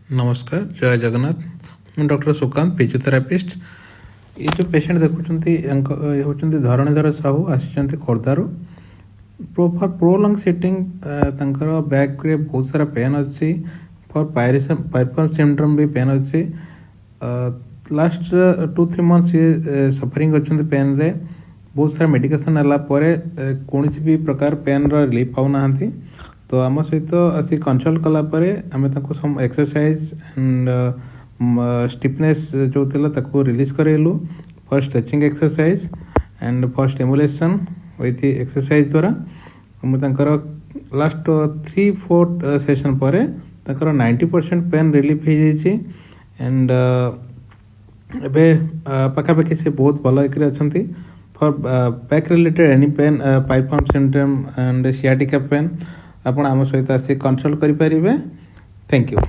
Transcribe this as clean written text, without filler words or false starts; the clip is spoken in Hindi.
नमस्कार जय जगन्नाथ मैं डॉक्टर सुकांत फिजियोथेरापिस्ट। ये जो पेशेंट देखुं होती धरणीधर साहू आसी खोर्धारू फॉर प्रोलंग सिटिंग बैक रे बहुत सारा पेन अच्छी फॉर पायरिफर्म सिंड्रोम भी पेन अच्छी लास्ट 2-3 मंथ्स ये सफरिंग अच्छे पेन रे बहुत सारा मेडिकेशन है कौन भी प्रकार पेन रिलीफ पाऊ ना तो आम सहित आसी कंसल्ट कलापर आम सम एक्सरसाइज एंड स्टिफनेस जो थी रिलीज करेलु for stretching exercise and for stimulation with exercise द्वारा मुझे लास्ट 3-4 सेशन पर 90% पेन रिलीफ हो जाइए एंड एबे पाखापाखि से बहुत भल अच्छा for back related any pain पाइपम सिंड्रोम एंड सियाटिका पेन आपण आम सहित आसी कंसल्ट करें। Thank you.